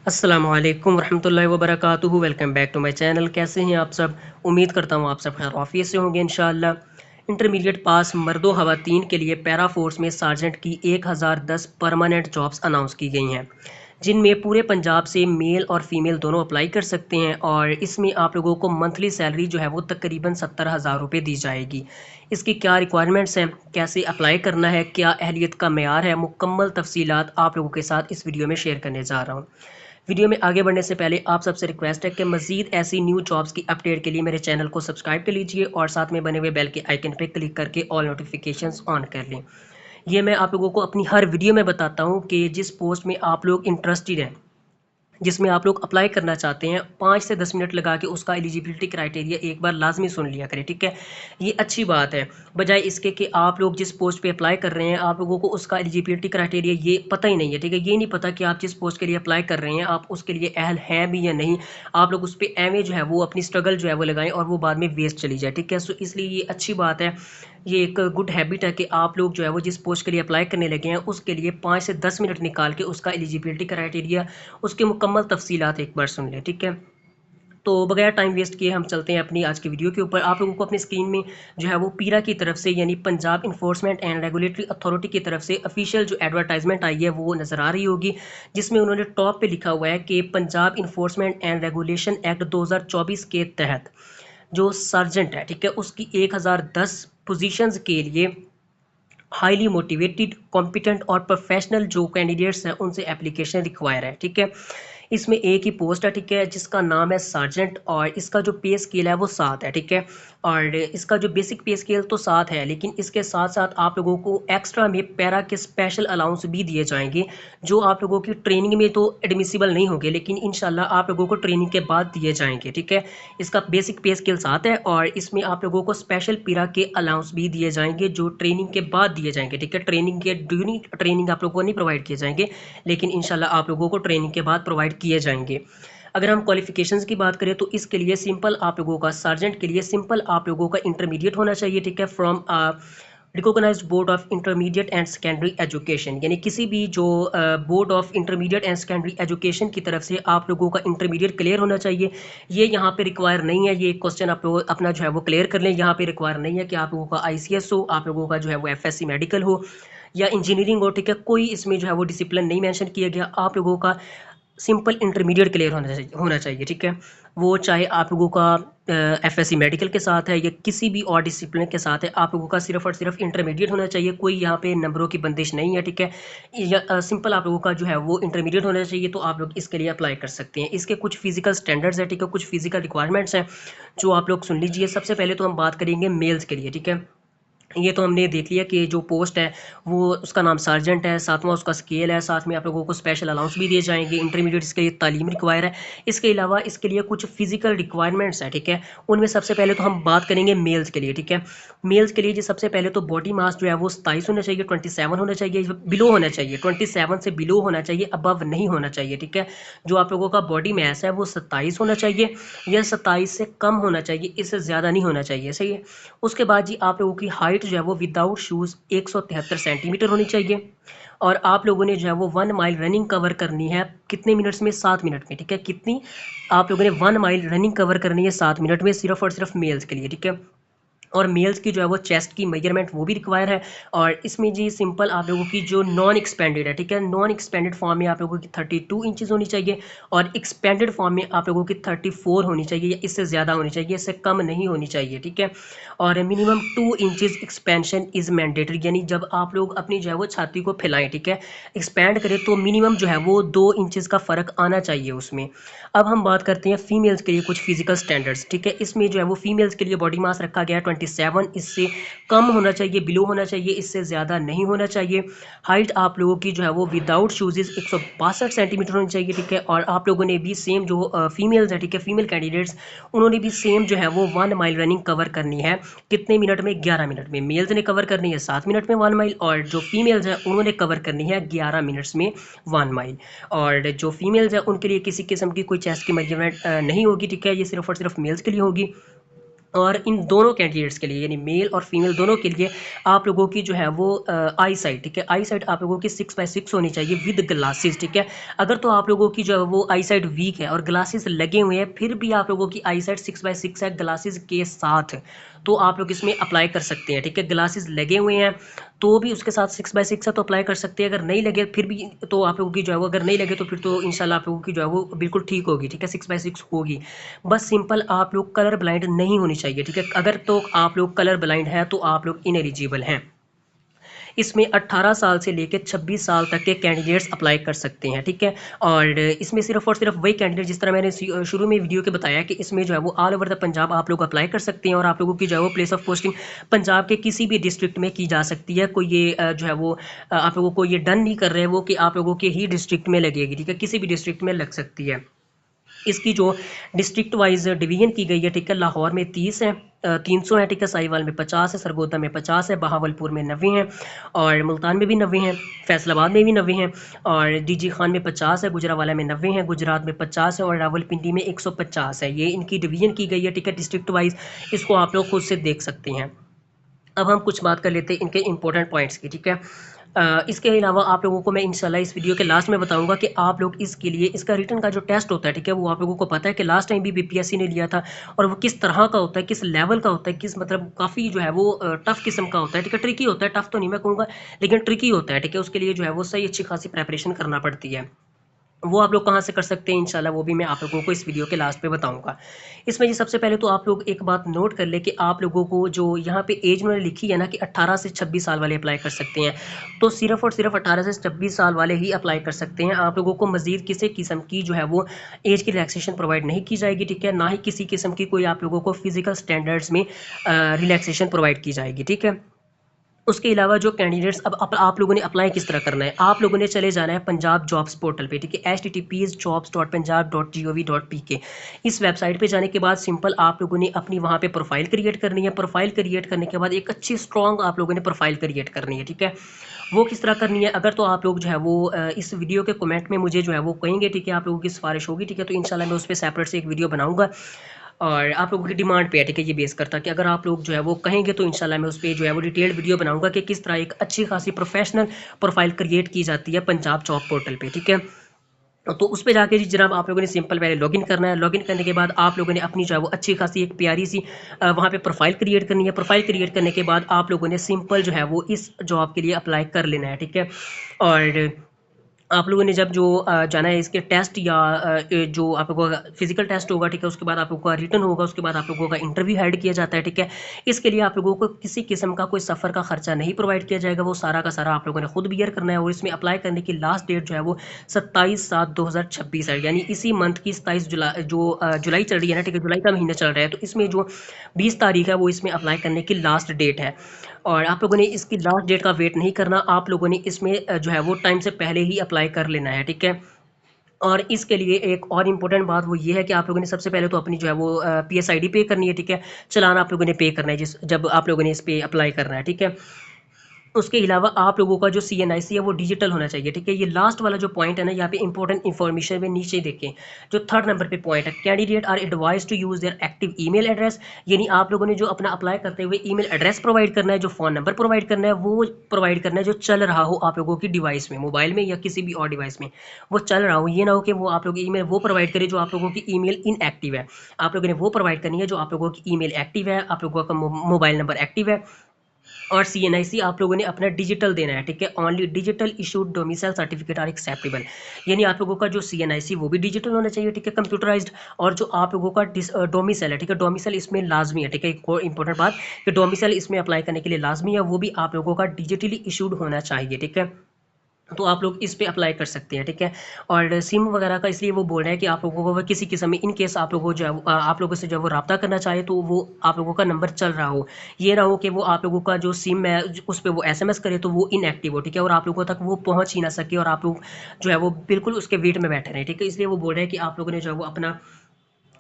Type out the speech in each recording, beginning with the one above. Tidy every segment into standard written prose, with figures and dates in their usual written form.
अस्सलाम वालेकुम रहमतुल्लाहि व बरकातुहू। Welcome back to my channel. कैसे हैं आप सब? उम्मीद करता हूँ आप सब खैर आफियत से होंगे इंशाअल्लाह। इंटरमीडिएट पास मर्दो ख़वातीन के लिए पैरा फोर्स में सार्जेंट की 1010 परमानेंट जॉब्स अनाउंस की गई हैं, जिनमें पूरे पंजाब से मेल और फीमेल दोनों अप्लाई कर सकते हैं। और इसमें आप लोगों को मंथली सैलरी जो है वो तकरीबन 70,000 रुपये दी जाएगी। इसकी क्या रिक्वायरमेंट्स हैं, कैसे अप्लाई करना है, क्या अहलियत का मेयार है, मुकम्मल तफसीलात आप लोगों के साथ इस वीडियो में शेयर करने जा रहा हूँ। वीडियो में आगे बढ़ने से पहले आप सबसे रिक्वेस्ट है कि मज़ीद ऐसी न्यू जॉब्स की अपडेट के लिए मेरे चैनल को सब्सक्राइब कर लीजिए और साथ में बने हुए बेल के आइकन पर क्लिक करके ऑल नोटिफिकेशंस ऑन कर लें। ये मैं आप लोगों को अपनी हर वीडियो में बताता हूँ कि जिस पोस्ट में आप लोग इंटरेस्टेड हैं, जिसमें आप लोग अप्लाई करना चाहते हैं, 5 से 10 मिनट लगा के उसका एलिजिबिलिटी क्राइटेरिया एक बार लाजमी सुन लिया करें, ठीक है। ये अच्छी बात है, बजाय इसके कि आप लोग जिस पोस्ट पे अप्लाई कर रहे हैं आप लोगों को उसका एलिजिबिलिटी क्राइटेरिया ये पता ही नहीं है, ठीक है। ये नहीं पता कि आप जिस पोस्ट के लिए अप्लाई कर रहे हैं आप उसके लिए अहल हैं भी या नहीं। आप लोग उस पर एम जो है वो अपनी स्ट्रगल जो है वो लगाएं और वो बाद में वेस्ट चली जाए, ठीक है। सो इसलिए ये अच्छी बात है, ये एक गुड हैबिट है कि आप लोग जो है वो जिस पोस्ट के लिए अप्लाई करने लगे हैं उसके लिए 5 से 10 मिनट निकाल के उसका एलिजिबिलिटी क्राइटेरिया, उसकी मुकम्मल तफसीलात एक बार सुन लें, ठीक है। तो बगैर टाइम वेस्ट किए हम चलते हैं अपनी आज की वीडियो के ऊपर। आप लोगों को अपनी स्क्रीन में जो है वो पीरा की तरफ से यानी Punjab enforcement and regulatory authority की तरफ से ऑफिशियल जो एडवर्टाइजमेंट आई है वो नज़र आ रही होगी, जिसमें उन्होंने टॉप पे लिखा हुआ है कि Punjab enforcement and regulation act 2024 के तहत जो सर्जेंट है, ठीक है, उसकी 1010 पोजीशंस के लिए हाईली मोटिवेटेड, कॉम्पिटेंट और प्रोफेशनल जो कैंडिडेट्स हैं उनसे एप्लीकेशन रिक्वायर है, ठीक है। इसमें एक ही पोस्ट है, ठीक है, जिसका नाम है सार्जेंट और इसका जो पे स्केल है वो 7 है, ठीक है। और इसका जो बेसिक पे स्केल तो 7 है, लेकिन इसके साथ साथ आप लोगों को एक्स्ट्रा में पैरा के स्पेशल अलाउंस भी दिए जाएंगे, जो आप लोगों की ट्रेनिंग में तो एडमिसिबल नहीं होंगे, लेकिन इंशाल्लाह आप लोगों को ट्रेनिंग के बाद दिए जाएंगे, ठीक है। इसका बेसिक पे स्केल 7 है और इसमें आप लोगों को स्पेशल पैरा के अलाउंस भी दिए जाएंगे जो ट्रेनिंग के बाद दिए जाएंगे, ठीक है। ट्रेनिंग के ड्यूरिंग ट्रेनिंग आप लोगों को नहीं प्रोवाइड किए जाएंगे, लेकिन इंशाल्लाह आप लोगों को ट्रेनिंग के बाद प्रोवाइड किए जाएंगे। अगर हम क्वालिफिकेशंस की बात करें तो इसके लिए सिंपल आप लोगों का सार्जेंट के लिए सिंपल आप लोगों का इंटरमीडिएट होना चाहिए, ठीक है, from recognised board of intermediate and secondary education, यानी किसी भी जो board of intermediate and secondary education की तरफ से आप लोगों का इंटरमीडिएट क्लियर होना चाहिए। ये यहाँ पे रिक्वायर नहीं है, ये क्वेश्चन आप लोग अपना जो है वो क्लियर कर लें। यहाँ पे रिक्वायर नहीं है कि आप लोगों का ICS हो, आप लोगों का जो है वो FSC मेडिकल हो या इंजीनियरिंग हो, ठीक है। कोई इसमें जो है वो डिसिप्लिन नहीं मेंशन किया गया, आप लोगों का सिंपल इंटरमीडिएट क्लियर होना चाहिए, ठीक है। वो चाहे आप लोगों का FSC मेडिकल के साथ है या किसी भी और डिसिप्लिन के साथ है, आप लोगों का सिर्फ और सिर्फ इंटरमीडिएट होना चाहिए। कोई यहाँ पे नंबरों की बंदिश नहीं है, ठीक है। सिंपल आप लोगों का जो है वो इंटरमीडिएट होना चाहिए, तो आप लोग इसके लिए अप्लाई कर सकते हैं। इसके कुछ फिजिकल स्टैंडर्ड्स है, ठीक है, कुछ फिजिकल रिक्वायरमेंट्स हैं जो आप लोग सुन लीजिए। सबसे पहले तो हम बात करेंगे मेल्स के लिए, ठीक है। ये तो हमने देख लिया कि जो पोस्ट है वो उसका नाम सार्जेंट है, सातवां उसका स्केल है, साथ में आप लोगों को स्पेशल अलाउंस भी दिए जाएंगे। इंटरमीडिएट इसके लिए तालीम रिक्वायर है। इसके अलावा इसके लिए कुछ फिजिकल रिक्वायरमेंट्स है, ठीक है। उनमें सबसे पहले तो हम बात करेंगे मेल्स के लिए, ठीक है। मेल्स के लिए जी सबसे पहले तो बॉडी मास जो है वो 27 होना चाहिए, 27 होना चाहिए, बिलो होना चाहिए, 27 से बिलो होना चाहिए, अबव नहीं होना चाहिए, ठीक है। जो आप लोगों का बॉडी मास है वो 27 होना चाहिए या 27 से कम होना चाहिए, इससे ज़्यादा नहीं होना चाहिए, सही है। उसके बाद जी आप लोगों की हाइट जो है वो विदाउट शूज़ 173 सेंटीमीटर होनी चाहिए और आप लोगों ने जो है वो 1 माइल रनिंग कवर करनी है कितने मिनट्स में? 7 मिनट में, ठीक है। कितनी? आप लोगों ने 1 माइल रनिंग कवर करनी है 7 मिनट में, सिर्फ और सिर्फ मेल्स के लिए, ठीक है। और मेल्स की जो है वो चेस्ट की मेजरमेंट वो भी रिक्वायर है। और इसमें जी सिंपल आप लोगों की जो नॉन एक्सपेंडेड है, ठीक है, नॉन एक्सपेंडेड फॉर्म में आप लोगों की 32 इंचज़ होनी चाहिए और एक्सपेंडेड फॉर्म में आप लोगों की 34 होनी चाहिए या इससे ज़्यादा होनी चाहिए, इससे कम नहीं होनी चाहिए, ठीक है। और minimum 2 inches expansion is mandatory, यानी जब आप लोग अपनी जो है वो छाती को फैलाएं, ठीक है, एक्सपैंड करें तो मिनिमम जो है वो 2 इंचज़ का फ़र्क आना चाहिए उसमें। अब हम बात करते हैं फीमेल्स के लिए कुछ फिजिकल स्टैंडर्ड्स, ठीक है। इसमें जो है वो फीमेल्स के लिए बॉडी मास रखा गया है 27, इससे कम होना चाहिए, बिलो होना चाहिए, इससे ज़्यादा नहीं होना चाहिए। हाइट आप लोगों की जो है वो विदाउट शूज़ 162 सेंटीमीटर होनी चाहिए, ठीक है। और आप लोगों ने भी सेम जो फीमेल्स है, ठीक है, फीमेल कैंडिडेट्स, उन्होंने भी सेम जो है वो 1 माइल रनिंग कवर करनी है कितने मिनट में? 11 मिनट में। मेल्स ने कवर करनी है 7 मिनट में 1 माइल और जो फीमेल्स हैं उन्होंने कवर करनी है 11 मिनट्स में 1 माइल। और जो फीमेल्स हैं उनके लिए किसी किस्म की कोई चेस्ट की मेजरमेंट नहीं होगी, ठीक है, ये सिर्फ और सिर्फ मेल्स के लिए होगी। और इन दोनों कैंडिडेट्स के लिए यानी मेल और फीमेल दोनों के लिए आप लोगों की जो है वो आई साइट, ठीक है, आई साइट आप लोगों की 6/6 होनी चाहिए विद ग्लासेस, ठीक है। अगर तो आप लोगों की जो है वो आई साइट वीक है और ग्लासेस लगे हुए हैं फिर भी आप लोगों की आई साइट 6/6 है ग्लासेस के साथ, तो आप लोग इसमें अप्लाई कर सकते हैं, ठीक है। ग्लासेस लगे हुए हैं तो भी उसके साथ 6/6 है तो अप्लाई कर सकते हैं, अगर नहीं लगे फिर भी तो आप लोगों की जो है वो, अगर नहीं लगे तो फिर तो इंशाल्लाह आप लोगों की जो है वो बिल्कुल ठीक होगी, ठीक है, 6/6 होगी। बस सिंपल आप लोग कलर ब्लाइंड नहीं होनी चाहिए, ठीक है। अगर तो आप लोग कलर ब्लाइंड हैं तो आप लोग इनएलिजिबल हैं। इसमें 18 साल से लेकर 26 साल तक के कैंडिडेट्स अप्लाई कर सकते हैं, ठीक है। और इसमें सिर्फ और सिर्फ वही कैंडिडेट, जिस तरह मैंने शुरू में वीडियो के बताया कि इसमें जो है वो ऑल ओवर द पंजाब आप लोग अप्लाई कर सकते हैं और आप लोगों की जो है वो प्लेस ऑफ पोस्टिंग पंजाब के किसी भी डिस्ट्रिक्ट में की जा सकती है। कोई ये जो है वो आप लोगों को ये डन नहीं कर रहे वो कि आप लोगों के ही डिस्ट्रिक्ट में लगेगी, ठीक है, किसी भी डिस्ट्रिक्ट में लग सकती है। इसकी जो डिस्ट्रिक्ट वाइज डिवीजन की गई है, ठीक है, लाहौर में 30 है, 300 है, ठीक है, साहिवाल में 50 है, सरगोदा में 50 है, बहावलपुर में 90 हैं और मुल्तान में भी 90 हैं, फैसलाबाद में भी 90 हैं और डीजी खान में 50 है, गुजरावाला में 90 हैं, गुजरात में 50 है और रावलपिंडी में 150 है। ये इनकी डिवीजन की गई है, ठीक है, डिस्ट्रिक्ट वाइज। इसको आप लोग खुद से देख सकते हैं। अब हम कुछ बात कर लेते हैं इनके इंपॉर्टेंट पॉइंट्स की, ठीक है। इसके अलावा आप लोगों को मैं इंशाल्लाह इस वीडियो के लास्ट में बताऊंगा कि आप लोग इसके लिए इसका रिटन का जो टेस्ट होता है, ठीक है, वो आप लोगों को पता है कि लास्ट टाइम भी बीपीएससी ने लिया था और वो किस तरह का होता है, किस लेवल का होता है, किस मतलब काफ़ी जो है वो टफ किस्म का होता है, ठीक है, ट्रिकी होता है, टफ तो नहीं मैं कहूँगा लेकिन ट्रिकी होता है, ठीक है। उसके लिए जो है वो सही अच्छी खासी प्रेपरेशन करना पड़ती है। वो आप लोग कहाँ से कर सकते हैं इंशाल्लाह वो भी मैं आप लोगों को इस वीडियो के लास्ट पे बताऊंगा। इसमें जी सबसे पहले तो आप लोग एक बात नोट कर ले कि आप लोगों को जो यहाँ पे एज उन्होंने लिखी है ना कि 18 से 26 साल वाले अप्लाई कर सकते हैं, तो सिर्फ और सिर्फ 18 से 26 साल वाले ही अप्लाई कर सकते हैं। आप लोगों को मजीद किसी किस्म की जो है वो एज की रिलैक्सेशन प्रोवाइड नहीं की जाएगी, ठीक है, ना ही किसी किस्म की कोई आप लोगों को फिजिकल स्टैंडर्ड्स में रिलैक्सेशन प्रोवाइड की जाएगी, ठीक है। उसके अलावा जो कैंडिडेट्स अब आप लोगों ने अप्लाई किस तरह करना है, आप लोगों ने चले जाना है पंजाब जॉब्स पोर्टल पे, ठीक है, https://jobs.punjab.gov.pk। इस वेबसाइट पे जाने के बाद सिंपल आप लोगों ने अपनी वहाँ पे प्रोफाइल क्रिएट करनी है। प्रोफाइल क्रिएट करने के बाद एक अच्छी स्ट्रॉन्ग आप लोगों ने प्रोफाइल क्रिएट करनी है, ठीक है। वो किस तरह करनी है, अगर तो आप लोग जो है वो इस वीडियो के कमेंट में मुझे जो है वो कहेंगे, ठीक है, आप लोगों की सिफारिश होगी, ठीक है, तो इंशाल्लाह मैं उस पर सेपरेट से एक वीडियो बनाऊंगा और आप लोगों की डिमांड पे है, ठीक है, ये बेस करता कि अगर आप लोग जो है वो कहेंगे तो इंशाल्लाह मैं उस पर जो है वो डिटेल्ड वीडियो बनाऊंगा कि किस तरह एक अच्छी खासी प्रोफेशनल प्रोफाइल क्रिएट की जाती है पंजाब जॉब पोर्टल पे, ठीक है। तो उस पे जाके जी जनाब आप लोगों ने सिंपल पहले लॉगिन करना है। लॉगिन करने के बाद आप लोगों ने अपनी जो है वो अच्छी खासी एक प्यारी सी वहाँ पे प्रोफाइल क्रिएट करनी है। प्रोफाइल क्रिएट करने के बाद आप लोगों ने सिंपल जो है वो इस जॉब के लिए अप्लाई कर लेना है, ठीक है। और आप लोगों ने जब जो जाना है इसके टेस्ट या जो आप लोगों का फिजिकल टेस्ट होगा, ठीक है, उसके बाद आप लोगों का रिटन होगा, उसके बाद आप लोगों का इंटरव्यू हेड किया जाता है, ठीक है। इसके लिए आप लोगों को किसी किस्म का कोई सफ़र का खर्चा नहीं प्रोवाइड किया जाएगा, वो सारा का सारा आप लोगों ने खुद बियर करना है। और इसमें अप्लाई करने की लास्ट डेट जो है वो 27/7/2026 है, यानी इसी मंथ की 27 जुलाई जो जुलाई चल रही है ना, ठीक है, जुलाई का महीना चल रहा है, तो इसमें जो 20 तारीख है वो इसमें अप्लाई करने की लास्ट डेट है। और आप लोगों ने इसकी लास्ट डेट का वेट नहीं करना, आप लोगों ने इसमें जो है वो टाइम से पहले ही अप्लाई कर लेना है, ठीक है। और इसके लिए एक और इम्पोर्टेंट बात वो ये है कि आप लोगों ने सबसे पहले तो अपनी जो है वो PSID पे करनी है, ठीक है, चालान आप लोगों ने पे करना है जिस जब आप लोगों ने इस पे अप्लाई करना है, ठीक है। उसके अलावा आप लोगों का जो CNIC है वो डिजिटल होना चाहिए, ठीक है। ये लास्ट वाला जो पॉइंट है ना, यहाँ पे इंपॉर्टेंट इन्फॉर्मेशन में नीचे देखें, जो थर्ड नंबर पे पॉइंट है, candidate are advise to use their active email address, यानी आप लोगों ने जो अपना अप्लाई करते हुए ईमेल एड्रेस प्रोवाइड करना है, जो फ़ोन नंबर प्रोवाइड करना है वो प्रोवाइड करना है जो चल रहा हो आप लोगों की डिवाइस में, मोबाइल में या किसी भी और डिवाइस में वो चल रहा हो। ये ना हो कि वो आप लोग ईमेल वो प्रोवाइड करें जो आप लोगों की ईमेल इनएक्टिव है। आप लोगों ने वो प्रोवाइड करनी है जो आप लोगों की ईमेल एक्टिव है, आप लोगों का मोबाइल नंबर एक्टिव है। और CNIC आप लोगों ने अपना डिजिटल देना है, ठीक है, only digital issued domicile certificate are acceptable, यानी आप लोगों का जो CNIC वो भी डिजिटल होना चाहिए, ठीक है, कंप्यूटराइज्ड। और जो आप लोगों का डोमिसाइल है, ठीक है, डोमिसाइल इसमें लाजमी है, ठीक है, एक और इंपॉर्टेंट बात कि डोमिसाइल इसमें अप्लाई करने के लिए लाजमी है, वो भी आप लोगों का डिजिटली इशूड होना चाहिए, ठीक है। तो आप लोग इस पे अप्लाई कर सकते हैं, ठीक है। और सिम वगैरह का इसलिए वो बोल रहे हैं कि आप लोगों को वो किसी किस्म में इन केस आप लोगों को जो है आप लोगों से जो है वो रब्ता करना चाहे तो वो आप लोगों का नंबर चल रहा हो, ये ना हो कि वो आप लोगों का जो सिम है उस पर वो SMS करे तो वो इनएक्टिव हो, ठीक है, और आप लोगों तक वो पहुँच ही ना सके और आप लोग जो है वो बिल्कुल उसके वेट में बैठे रहें, ठीक है। इसलिए वो बोल रहे हैं कि आप लोगों ने जो है वो अपना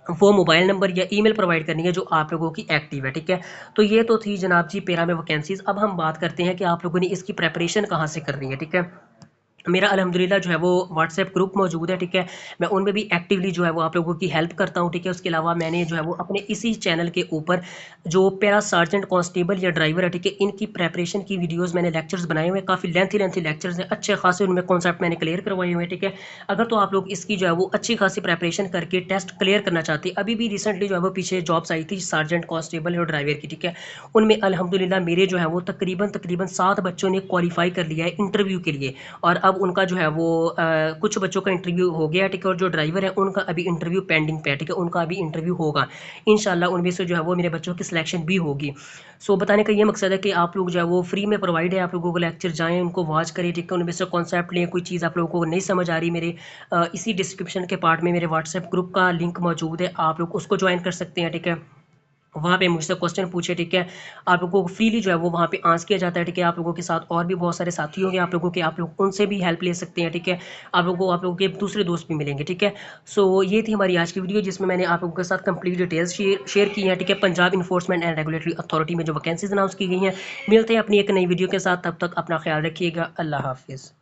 वो मोबाइल नंबर या ईमेल प्रोवाइड करनी है जो आप लोगों की एक्टिव है, ठीक है। तो ये तो थी जनाब जी पैरा में वैकेंसीज। अब हम बात करते हैं कि आप लोगों ने इसकी प्रेपरेशन कहाँ से करनी है, ठीक है। मेरा अल्हम्दुलिल्लाह जो है वो व्हाट्सएप ग्रुप मौजूद है, ठीक है। मैं उनमें भी एक्टिवली जो है वो आप लोगों की हेल्प करता हूँ, ठीक है। उसके अलावा मैंने जो है वो अपने इसी चैनल के ऊपर जो पैरा सार्जेंट कांस्टेबल या ड्राइवर है, ठीक है, इनकी प्रिपरेशन की वीडियोस मैंने लेक्चर्स बनाए हुए हैं, काफ़ी लेंथी लेक्चर्स हैं, अच्छे खासे उनमें कॉन्सेप्ट मैंने क्लियर करवाए हुए हैं, ठीक है। अगर तो आप लोग इसकी जो है वो अच्छी खासी प्रिपरेशन करके टेस्ट क्लियर करना चाहते हैं, अभी भी रिसेंटली जो है वो पीछे जॉब्स आई थी सार्जेंट कांस्टेबल और ड्राइवर की, ठीक है। उनमें अल्हम्दुलिल्लाह मेरे जो है वो तकरीबन तकरीबन 7 बच्चों ने क्वालिफाई कर लिया है इंटरव्यू के लिए। और अब उनका जो है वो कुछ बच्चों का इंटरव्यू हो गया, ठीक है। और जो ड्राइवर है उनका अभी इंटरव्यू पेंडिंग पे है, ठीक है। उनका अभी इंटरव्यू होगा इंशाल्लाह, उनमें से जो है वो मेरे बच्चों की सिलेक्शन भी होगी। सो बताने का ये मकसद है कि आप लोग जो है वो फ्री में प्रोवाइड है, आप लोगों को लेक्चर जाएँ, उनको वॉच करें, ठीक है। उनमें से कॉन्सेप्ट लें, कोई चीज़ आप लोगों को नहीं समझ आ रही, मेरे इसी डिस्क्रिप्शन के पार्ट में मेरे व्हाट्सएप ग्रुप का लिंक मौजूद है, आप लोग उसको ज्वाइन कर सकते हैं, ठीक है। वहाँ पे मुझसे क्वेश्चन पूछे, ठीक है। आप लोगों को फ्रीली जो है वो वहाँ पे आंसर किया जाता है, ठीक है। आप लोगों के साथ और भी बहुत सारे साथी होंगे आप लोगों के, आप लोग उनसे भी हेल्प ले सकते हैं, ठीक है। आप लोगों के दूसरे दोस्त भी मिलेंगे, ठीक है। सो ये थी हमारी आज की वीडियो, जिसमें मैंने आप लोगों के साथ कंप्लीट डिटेल्स शेयर की हैं, ठीक है। Punjab enforcement and regulatory authority में जो वैकेंसीज अनाउंस की गई हैं। मिलते हैं अपनी एक नई वीडियो के साथ, तब तक अपना ख्याल रखिएगा। अल्लाह हाफिज़।